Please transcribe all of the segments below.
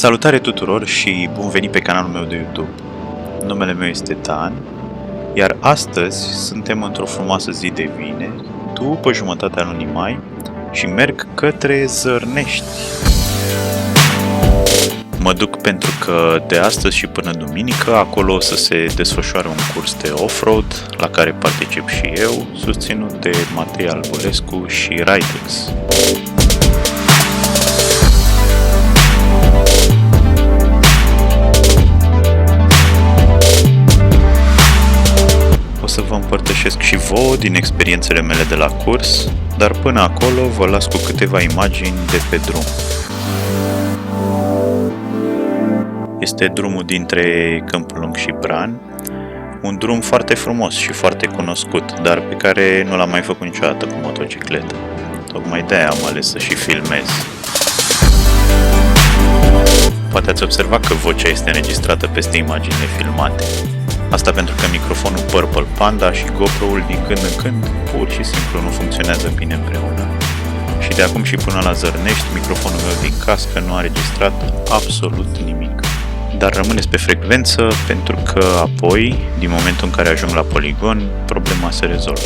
Salutare tuturor și bun venit pe canalul meu de YouTube. Numele meu este Dan, iar astăzi suntem într-o frumoasă zi de vineri, după jumătatea lunii mai, și merg către Zărnești. Mă duc pentru că de astăzi și până duminică acolo o să se desfășoare un curs de off-road la care particip și eu, susținut de Matei Albulescu și Ridex. O să vă împărtășesc și vouă din experiențele mele de la curs, dar până acolo vă las cu câteva imagini de pe drum. Este drumul dintre Câmpul Lung și Bran, un drum foarte frumos și foarte cunoscut, dar pe care nu l-am mai făcut niciodată cu motocicletă. Tocmai de-aia am ales să și filmez. Poate ați observat că vocea este înregistrată peste imaginile filmate. Asta pentru că microfonul Purple Panda și GoPro-ul din când în când pur și simplu nu funcționează bine împreună. Și de acum și până la Zărnești, microfonul meu din cască nu a înregistrat absolut nimic. Dar rămâneți pe frecvență pentru că apoi, din momentul în care ajung la poligon, problema se rezolvă.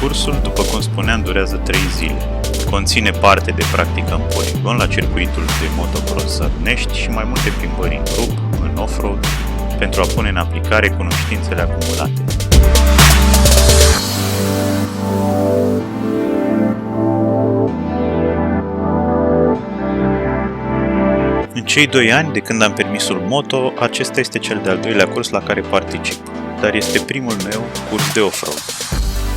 Cursul, după cum spuneam, durează 3 zile. Conține parte de practică în poligon la circuitul de motocross Zărnești și mai multe plimbări în grup, în off-road, pentru a pune în aplicare cunoștințele acumulate. În cei 2 ani de când am permisul moto, acesta este cel de-al doilea curs la care particip, dar este primul meu curs de off-road.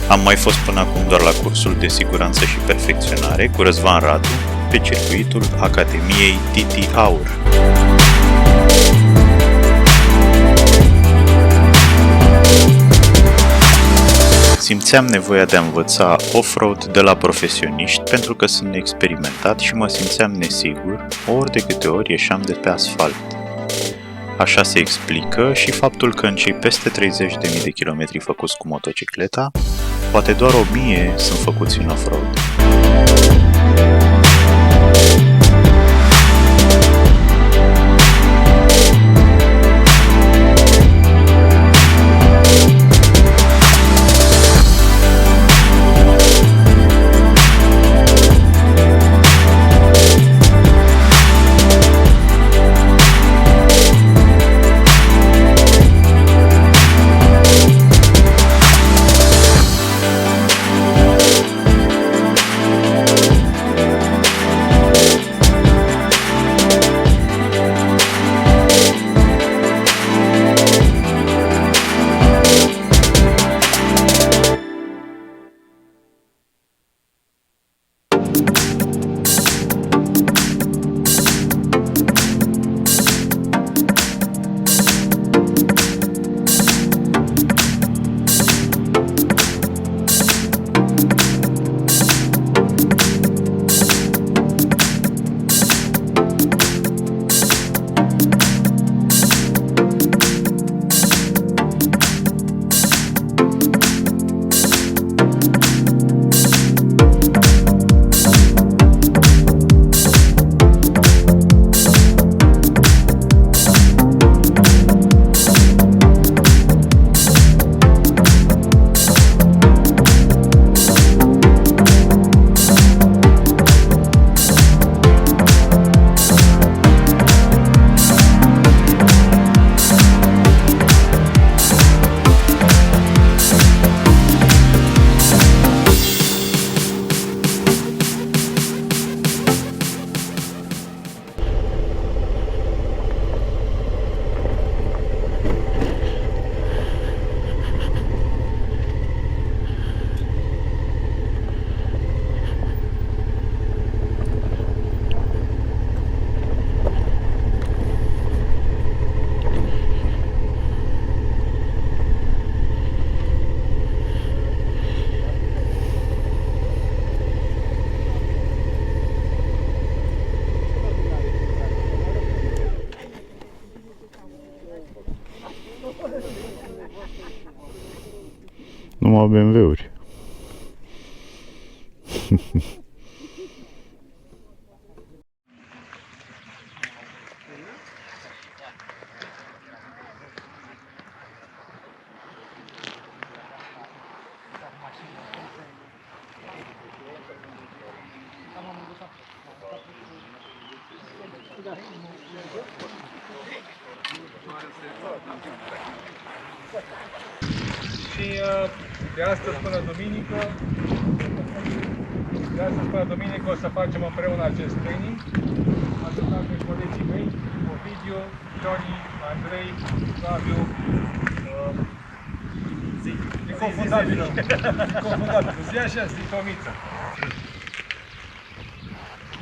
Am mai fost până acum doar la cursul de siguranță și perfecționare cu Răzvan Radu, pe circuitul Academiei Titi Aur. Simțeam nevoia de a învăța off-road de la profesioniști pentru că sunt neexperimentat și mă simțeam nesigur ori de câte ori ieșeam de pe asfalt. Așa se explică și faptul că în cei peste 30.000 de kilometri făcuți cu motocicleta, poate doar 1000 sunt făcuți în off-road. Numai BMW-uri. Și de astăzi până duminică, o să facem împreună acest training. Ajutat de colegii mei, Ovidiu, Toni, Andrei, Flaviu, e confundabilă. Zi așa, zi Tomiță.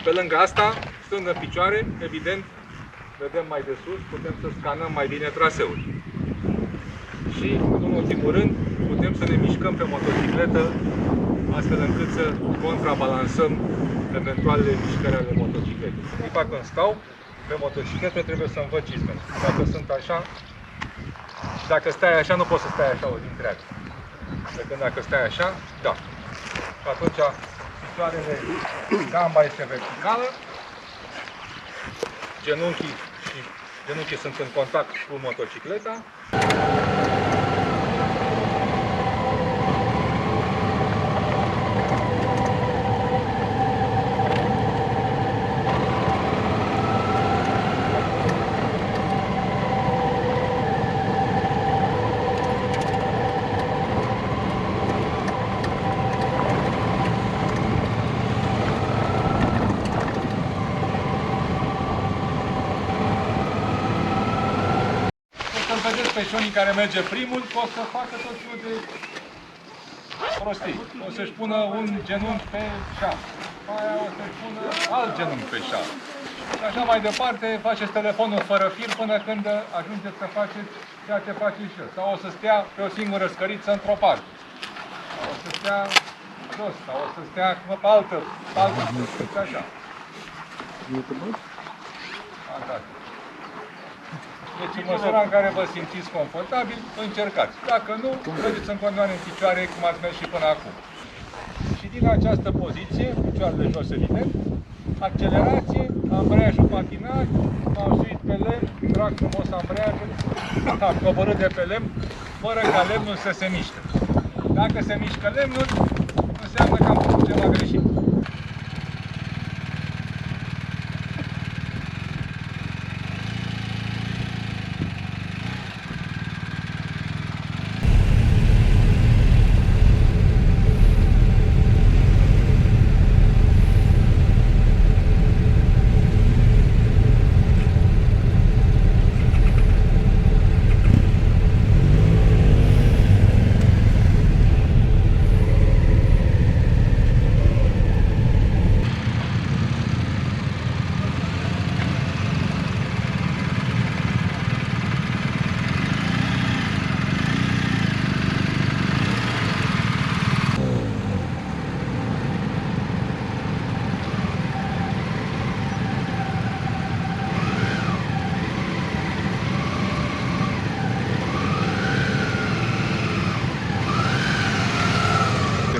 Pe lângă asta, stând în picioare, evident, vedem mai de sus, putem să scanăm mai bine traseul. Și, în ultimul rând, putem să ne mișcăm pe motocicletă, astfel încât să contrabalansăm eventualele mișcări ale motocicletei. Clipa când stau pe motocicletă, trebuie să învăț cizmele. Dacă sunt așa, și dacă stai așa, nu poți să stai așa o zi întreagă. Decât dacă stai așa, da. Și atunci, picioarele, gamba este verticală, genunchii sunt în contact cu motocicleta. Vedeți pe Șoni care merge primul, o să facă tot felul de prostii. O să-și pună un genunchi pe șaft, aia o să-și pună alt genunchi pe șaft. Și așa mai departe, faceți telefonul fără fir până când ajungeți să faceți ceea ce faceți și eu. Sau o să stea pe o singură scăriță într-o parte. Sau o să stea jos, sau o să stea pe altă scăriță, așa. Fantastic. Deci în măsura în care vă simțiți confortabil, încercați. Dacă nu, mergeți în continuare în picioare, cum ați mers și până acum. Și din această poziție, picioarele jos evident, accelerație, ambreiajul patinat, m-am suit pe lemn, trag frumos ambreiajul, am coborât de pe lemn, fără ca lemnul să se miște. Dacă se mișcă lemnul, înseamnă că am făcut ceva greșit.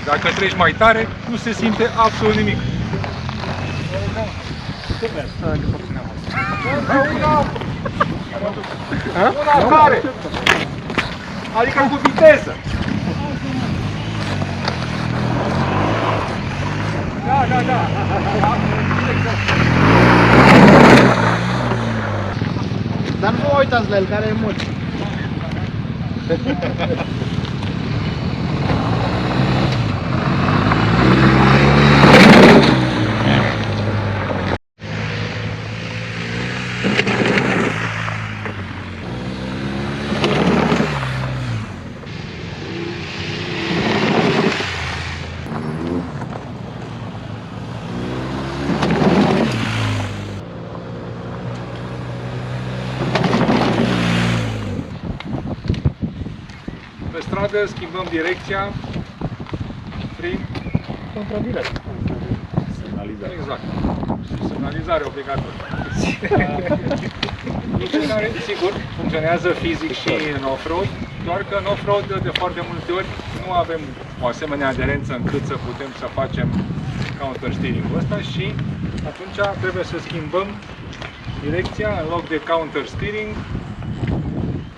Dacă treci mai tare, nu se simte absolut nimic. Una tare! Adică cu viteză! Da. Dar nu vă uitați la el, care e mult. Pe stradă schimbăm direcția prin Contradirect. semnalizare. Exact. Semnalizare obligatorie. Funcționare, sigur, funcționează fizic și în off-road, doar că în off-road de foarte multe ori nu avem o asemenea aderență încât să putem să facem counter steering-ul ăsta și atunci trebuie să schimbăm direcția în loc de counter steering,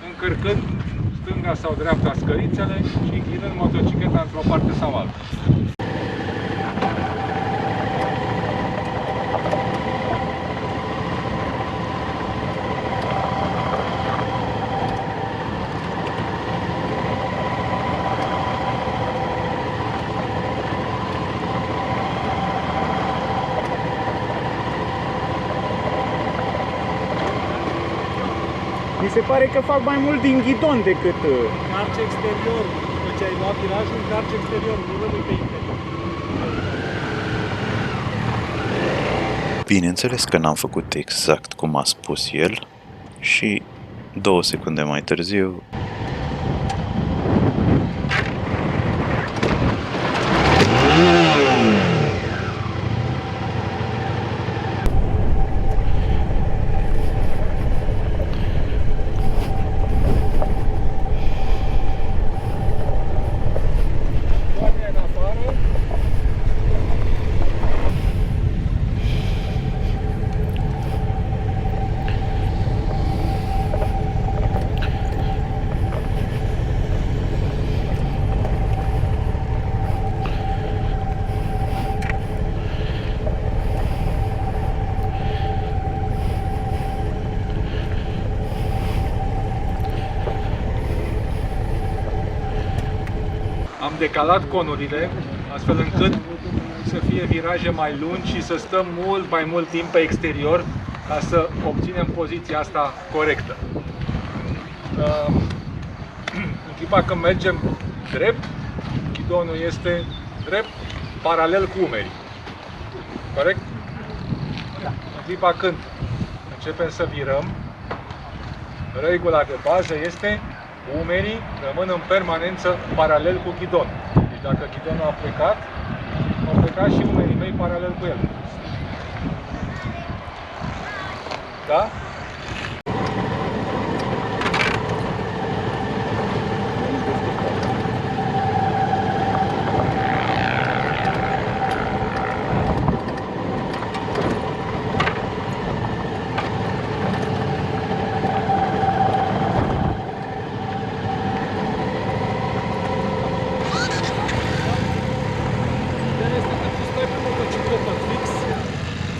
încărcând stânga sau dreapta scărițele și ghidând motocicleta într-o parte sau alta. Mi se pare că fac mai mult din ghidon decât... Încarci exterior. După ce ai luat virajul, încarci exterior. Nu rămâi pe interior. Bineînțeles că n-am făcut exact cum a spus el și 2 secunde mai târziu Am decalat conurile, astfel încât să fie viraje mai lungi și să stăm mult mai mult timp pe exterior ca să obținem poziția asta corectă. În clipa când mergem drept, ghidonul este drept, paralel cu umerii. Corect? În clipa când începem să virăm, regula de bază este umerii rămân în permanență paralel cu ghidonul. Deci dacă ghidonul a plecat, au plecat și umerii mei paralel cu el. Da?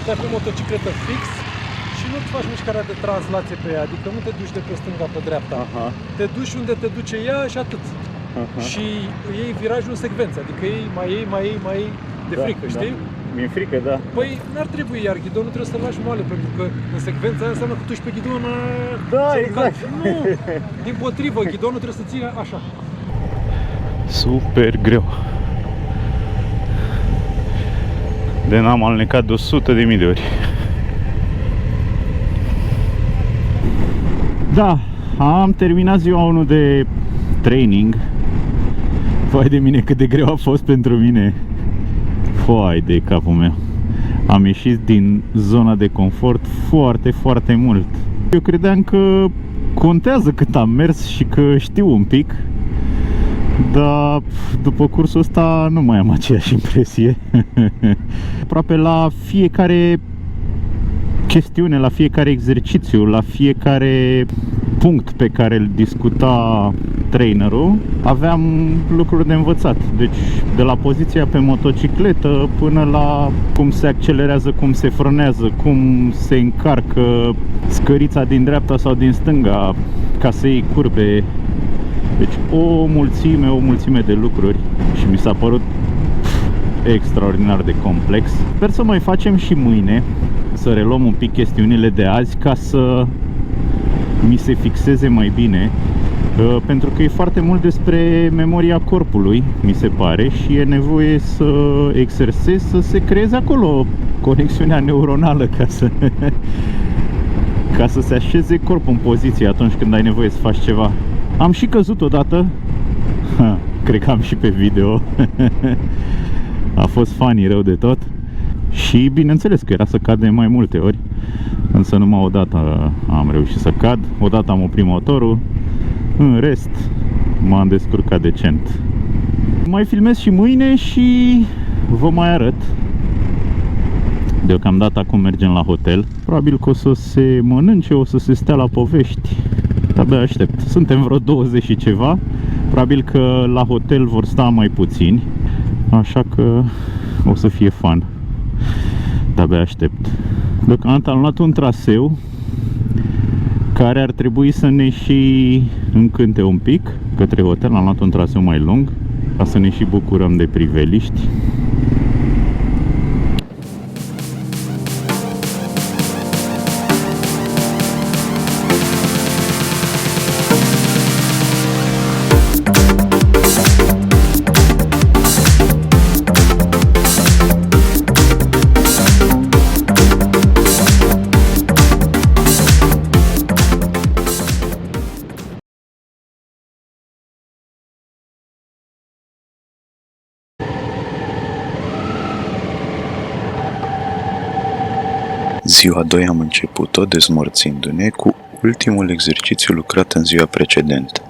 Stai pe motocicletă fix și nu-ți faci mișcarea de translație pe ea, adică nu te duci de pe stânga pe dreapta. Aha. Te duci unde te duce ea și atât. Aha. Și iei virajul în secvență, adică mai iei de frică, știi? Mi-e frică, da. Păi n-ar trebui, iar ghidonul trebuie să-l lași moale, pentru că în secvența aia înseamnă că tu ești pe ghidon. Da, să-l exact. calci. Nu, dimpotrivă, ghidonul trebuie să țină așa. Super greu. De n-am alnecat de 100.000 de ori. Da, am terminat ziua 1 de training. Vai de mine cât de greu a fost pentru mine. Foai de capul meu. Am ieșit din zona de confort foarte, foarte mult. Eu credeam că contează cât am mers și că știu un pic. Dar după cursul ăsta nu mai am aceeași impresie. Aproape la fiecare chestiune, la fiecare exercițiu, la fiecare punct pe care îl discuta trainerul, aveam lucruri de învățat. Deci de la poziția pe motocicletă până la cum se accelerează, cum se frânează, cum se încarcă scărița din dreapta sau din stânga ca să iei curbe. Deci o mulțime de lucruri și mi s-a părut extraordinar de complex. Sper să mai facem și mâine, să reluăm un pic chestiunile de azi ca să mi se fixeze mai bine, pentru că e foarte mult despre memoria corpului, mi se pare, și e nevoie să exersezi, să se creeze acolo conexiunea neuronală ca să se așeze corpul în poziție atunci când ai nevoie să faci ceva. Am și căzut odată. Cred că am și pe video. A fost funny rău de tot. Și bineînțeles că era să cad de mai multe ori. Însă numai odată am reușit să cad. Odată am oprit motorul. În rest m-am descurcat decent. Mai filmez și mâine și vă mai arăt. Deocamdată acum mergem la hotel. Probabil că o să se mănânce, o să se stea la povești. Abia aștept. Suntem vreo 20 și ceva. Probabil că la hotel vor sta mai puțini. Așa că o să fie fun. De-abia aștept. Deocamdată am luat un traseu care ar trebui să ne și încânte un pic către hotel. Am luat un traseu mai lung ca să ne și bucurăm de priveliști. Ziua 2 am început-o dezmorțindu-ne cu ultimul exercițiu lucrat în ziua precedentă,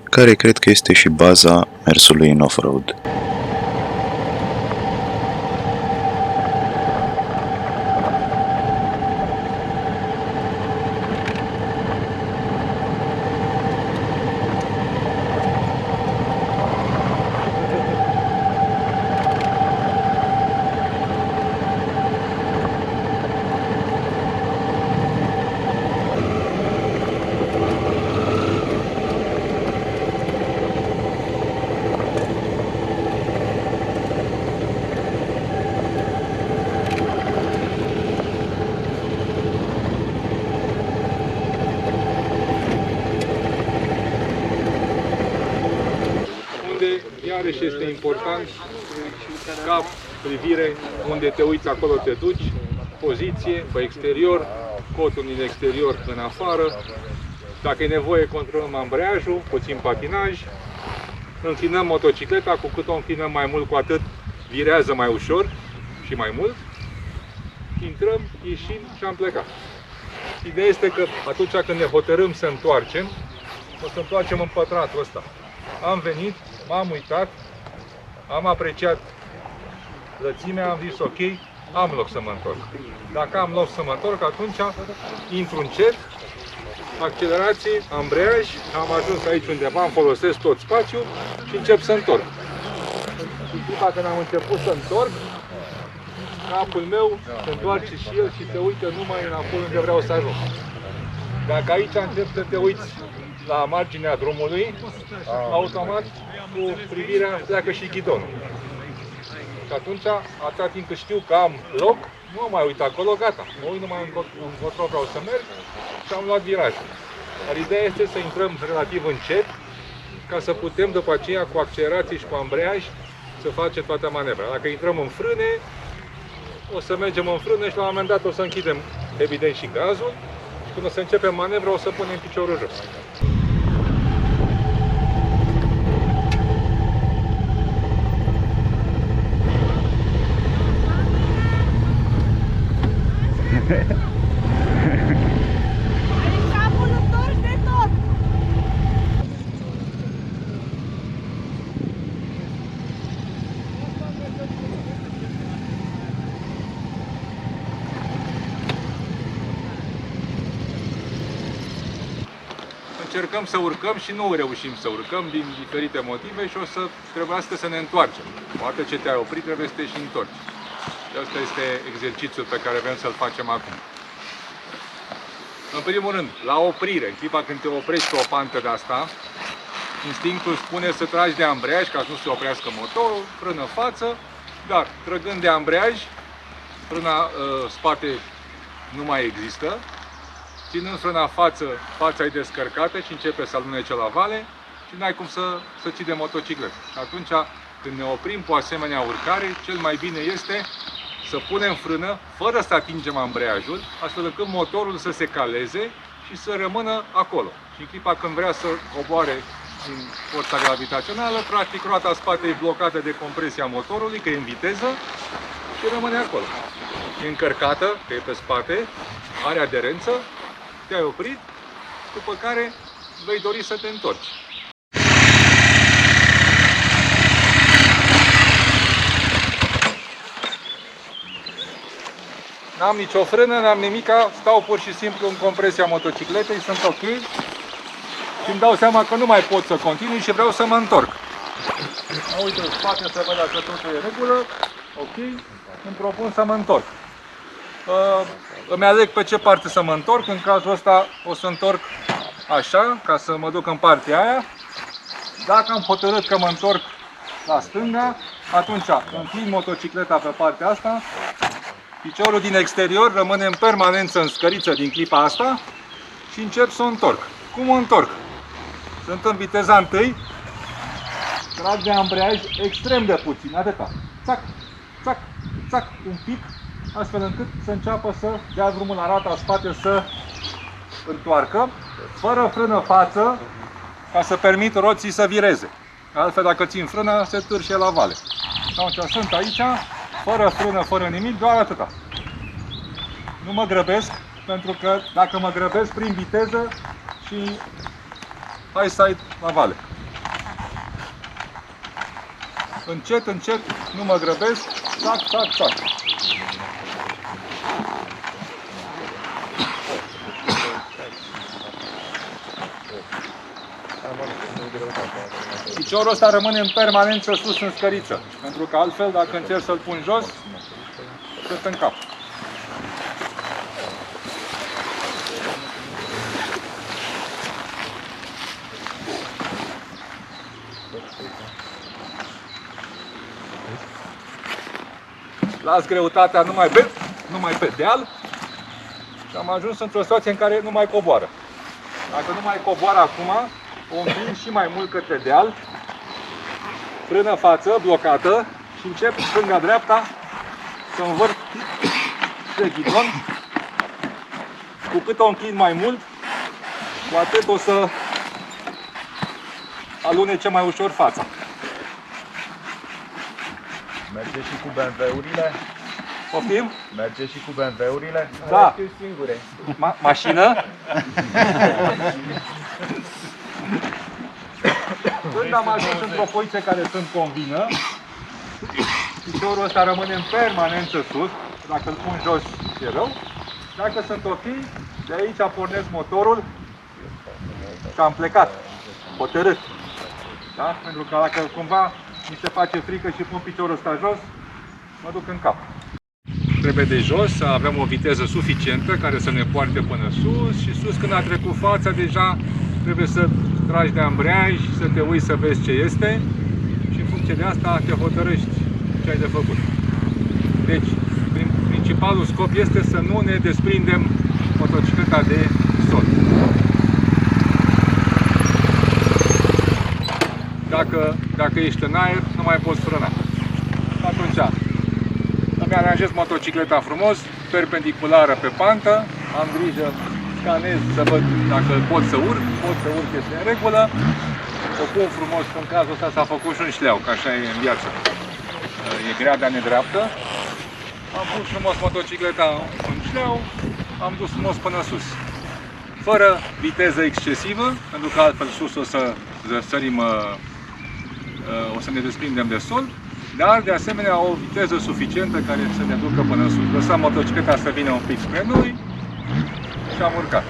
care cred că este și baza mersului în off-road. Iarăși este important ca privire unde te uiți, acolo te duci, poziție pe exterior, cotul din exterior în afară. Dacă e nevoie, controlăm ambreiajul, puțin patinaj, înclinăm motocicleta, cu cât o înclinăm mai mult, cu atât virează mai ușor și mai mult. Intrăm, ieșim și am plecat. Ideea este că atunci când ne hotărâm să întoarcem, o să întoarcem în pătratul ăsta. Am venit, m-am uitat, am apreciat lățimea, am zis ok, am loc să mă întorc. Dacă am loc să mă întorc, atunci intru încet, accelerație, ambreiaj, am ajuns aici undeva, îmi folosesc tot spațiul și încep să întorc. Și clipa când am început să întorc, capul meu se întoarce și el și se uită numai înapoi unde vreau să ajung. Dacă aici încep să te uiți la marginea drumului, automat cu privirea pleacă și ghidonul. Și atunci, atâta timp cât știu că am loc, nu mă mai uit acolo, gata. Mă uit numai încotro vreau să merg și am luat virajul. Dar ideea este să intrăm relativ încet, ca să putem după aceea cu accelerație și cu ambreiaj să facem toată manevra. Dacă intrăm în frâne, o să mergem în frână și la un moment dat o să închidem evident și gazul și când o să începem manevra o să punem piciorul jos. Capul întors de tot! Încercăm să urcăm și nu reușim să urcăm din diferite motive și o să trebuiască să ne întoarcem. Poate ce te-ai oprit, trebuie să te și întorci. Și asta este exercițiul pe care vrem să-l facem acum. În primul rând, la oprire, în clipa când te oprești pe o pantă de asta, instinctul spune să tragi de ambreiaj ca să nu se oprească motorul, frână față, dar trăgând de ambreiaj, frâna spate nu mai există. Ținând frâna față, fața e descărcată și începe să alunece la vale și n-ai cum să ții de motocicletă. Și atunci, când ne oprim cu asemenea urcare, cel mai bine este să punem frână fără să atingem ambreiajul, astfel încât motorul să se caleze și să rămână acolo. Și în clipa când vrea să coboare din forța gravitațională, practic roata spate e blocată de compresia motorului, că e în viteză și rămâne acolo. E încărcată, că e pe spate, are aderență, te-ai oprit, după care vei dori să te întorci. N-am nicio frână, n-am nimica, stau pur și simplu în compresia motocicletei, sunt ok și îmi dau seama că nu mai pot să continui și vreau să mă întorc. Mă uit în spate să văd dacă totul e în regulă, ok, îmi propun să mă întorc. Îmi aleg pe ce parte să mă întorc, în cazul ăsta o să întorc așa, ca să mă duc în partea aia. Dacă am hotărât că mă întorc la stânga, atunci înclin motocicleta pe partea asta, piciorul din exterior rămâne în permanență în scăriță din clipa asta și încep să o întorc. Cum o întorc? Sunt în viteza întâi, trag de ambreiaj extrem de puțin, atâta. Țac, țac, țac, un pic, astfel încât să înceapă să dea drumul la rata spate să întoarcă, fără frână față, ca să permit roții să vireze. Altfel, dacă țin frâna, se târșe la vale. Atunci sunt aici, fără frână, fără nimic, doar atâta. Nu mă grăbesc, pentru că dacă mă grăbesc prin viteză și high side la vale. Încet, încet, nu mă grăbesc, tac, tac, tac. Piciorul ăsta rămâne în permanență sus în scăriță, pentru că altfel, dacă încerc să-l pun jos, sunt în cap. Las greutatea numai pe deal și am ajuns într-o situație în care nu mai coboară. Dacă nu mai coboară acum, o împing și mai mult către deal, frână față, blocată și încep stânga-dreapta să învârt de ghidon. Cu cât o înclin mai mult, cu atât o să alunece mai ușor fața. Merge și cu BMW-urile? Poftim? Merge și cu BMW-urile? Da. Singure. Mașină? Când am ajuns într-o poziție care să-mi convină, piciorul ăsta rămâne în permanență sus. Dacă îl pun jos, e rău. Dacă sunt ok, de aici pornesc motorul și am plecat, hotărât. Da? Pentru că dacă cumva mi se face frică și pun piciorul ăsta jos, mă duc în cap. Trebuie de jos să avem o viteză suficientă care să ne poarte până sus și sus când a trecut fața deja trebuie să tragi de ambreiaj și să te uiți să vezi ce este și în funcție de asta te hotărăști ce ai de făcut. Deci, principalul scop este să nu ne desprindem motocicleta de sol. Dacă ești în aer, nu mai poți frâna. Atunci, îmi aranjez motocicleta frumos, perpendiculară pe pantă, am grijă, scanez să văd dacă pot să urc, este în regulă, o pun frumos, în cazul ăsta s-a făcut și un șleau, că așa e în viață. E grea nedreaptă. Am pus frumos motocicleta în șleau, am dus frumos până sus. Fără viteză excesivă, pentru că altfel sus o să sărim, o să ne desprindem de sol, dar de asemenea o viteză suficientă care să ne ducă până sus. Lăsăm motocicleta să vină un pic spre noi și am urcat.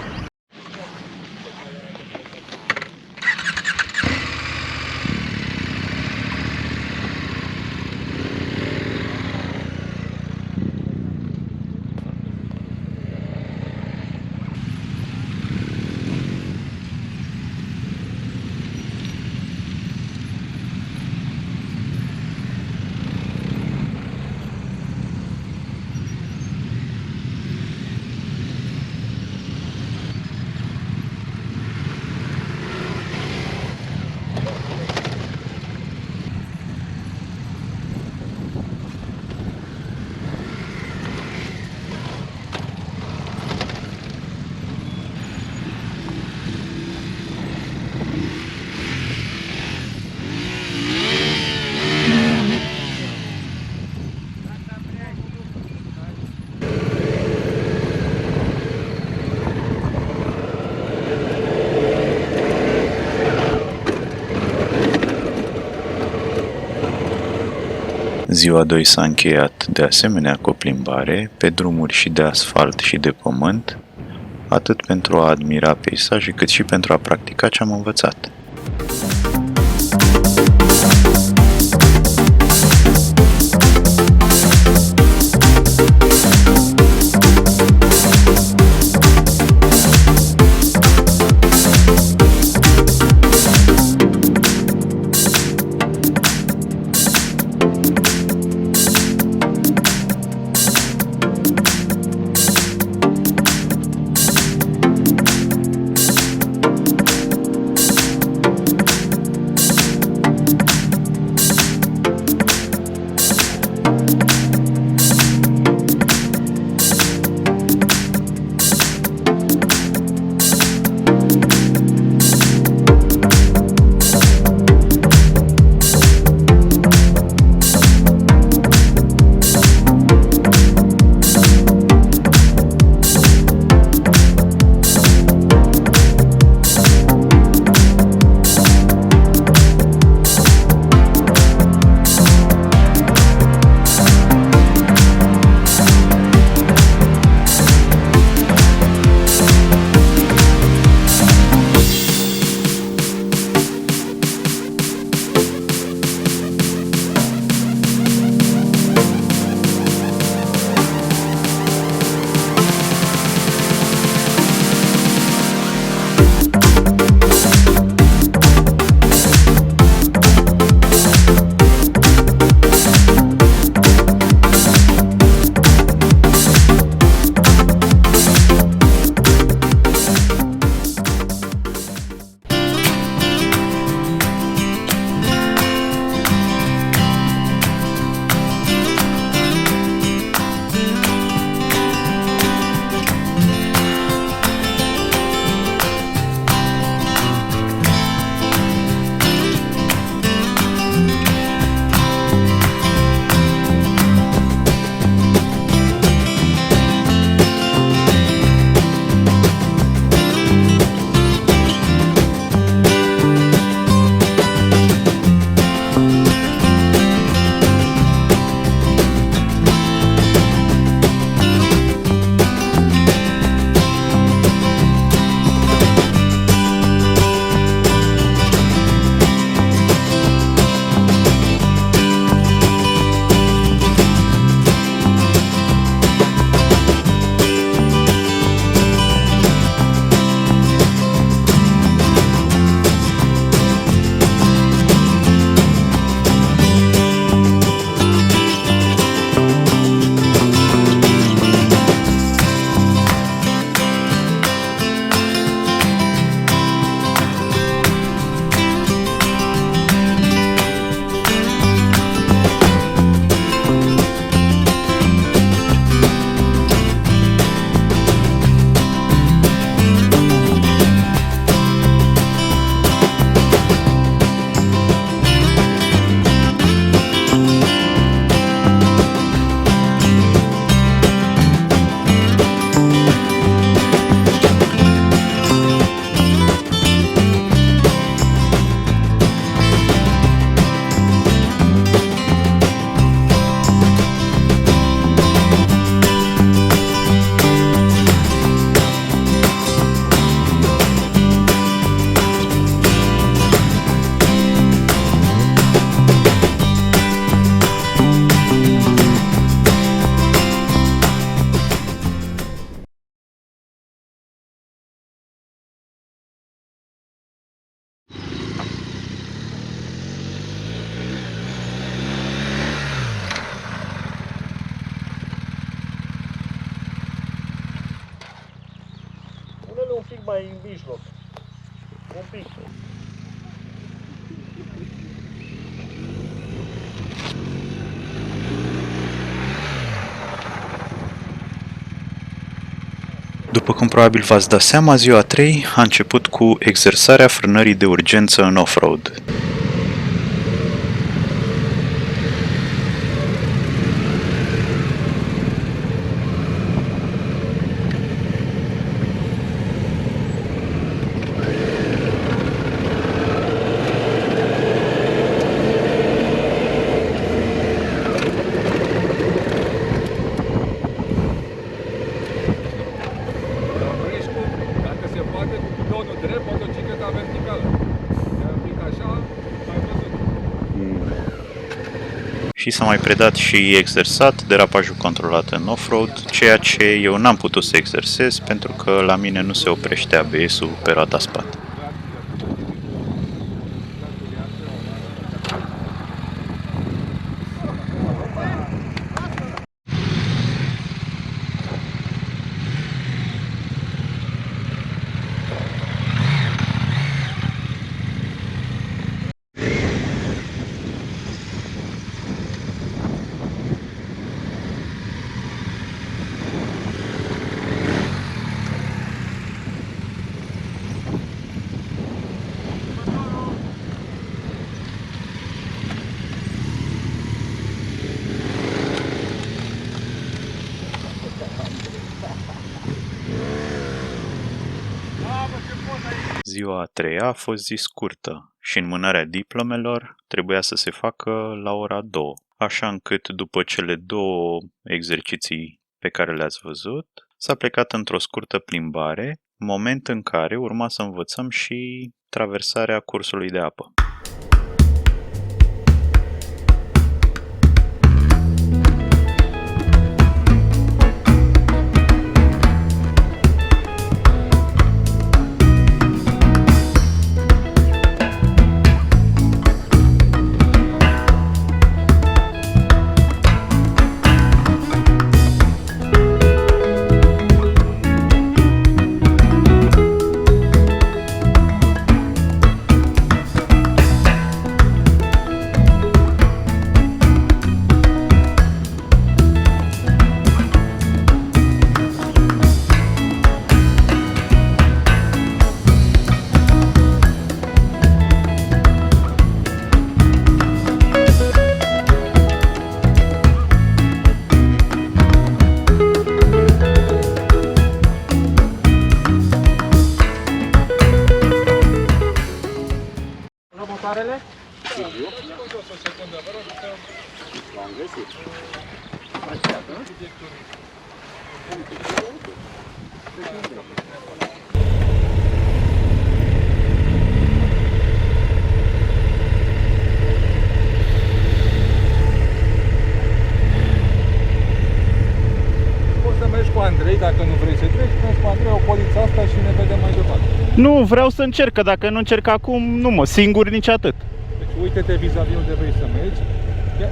Ziua 2 s-a încheiat de asemenea cu o plimbare pe drumuri și de asfalt și de pământ, atât pentru a admira peisaje cât și pentru a practica ce am învățat. pic mai în mijloc. Un pic. După cum probabil v-ați dat seama, ziua 3 a început cu exersarea frânării de urgență în off-road. Oprești cu, dacă se poate, cu bidonul drept, motocicleta verticală. Iar un pic așa, ai văzut. Și s-a mai predat și exersat derapajul controlat în off-road, ceea ce eu n-am putut să exersez pentru că la mine nu se oprește ABS-ul pe roata spate. Ziua a treia a fost zi scurtă și înmânarea diplomelor trebuia să se facă la ora 2, așa încât după cele 2 exerciții pe care le-ați văzut, s-a plecat într-o scurtă plimbare, moment în care urma să învățăm și traversarea cursului de apă. Motoarele? O secundă, vă rog, că... L-am găsit. Poți să mergi cu Andrei, dacă nu vrei să treci, mergi cu Andrei, o polița asta și ne vedem mai departe. Nu, vreau să încerc, că dacă nu încerc acum, nu mă, singur nici atât. Deci uite-te vis-a-vis unde vrei să mergi.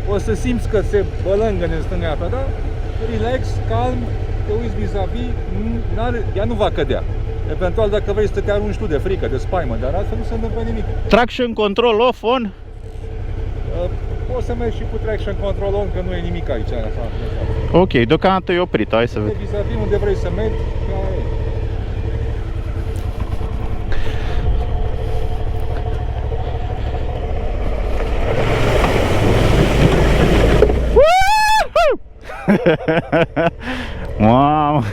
O să simți că se bălângă în stânga ta, dar relax, calm, te uiți vis-a-vis, ea nu va cădea. Eventual dacă vrei să te arunci tu de frică, de spaimă, dar altfel nu se întâmplă nimic. Traction control off, on? Poți să mergi și cu traction control on, că nu e nimic aici. Așa. Ok, deocamdată e oprit, hai să vedem. Vis-a-vis unde vrei să mergi, aia e. Mamă!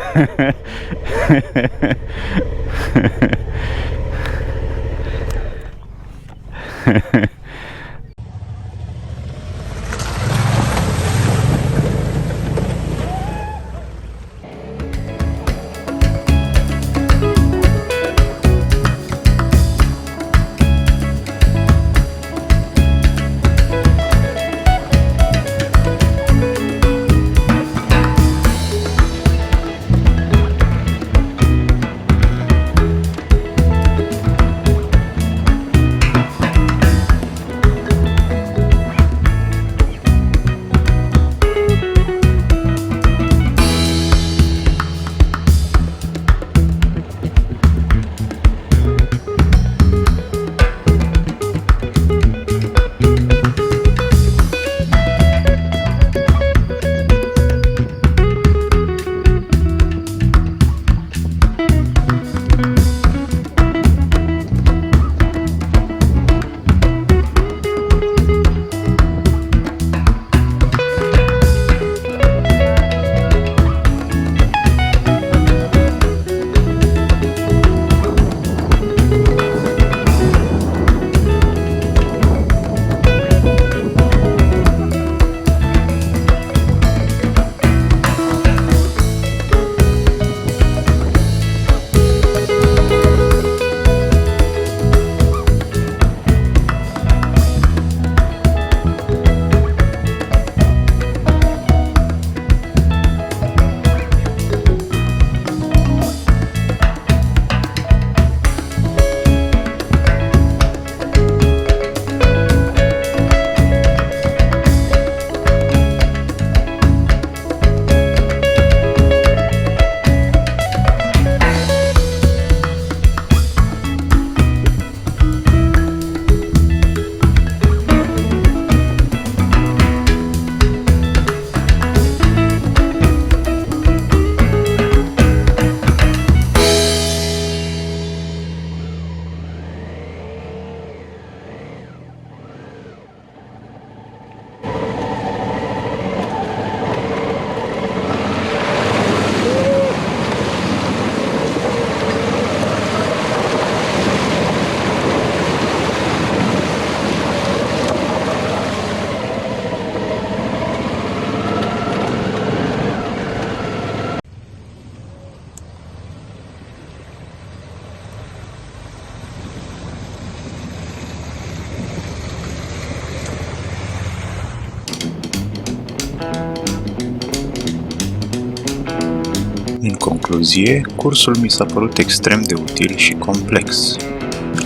concluzie, cursul mi s-a părut extrem de util și complex.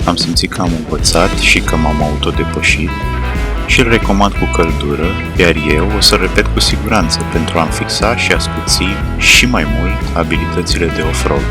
Am simțit că am învățat și că m-am autodepășit și îl recomand cu căldură, iar eu o să repet cu siguranță pentru a-mi fixa și a scuți și mai mult abilitățile de off-road.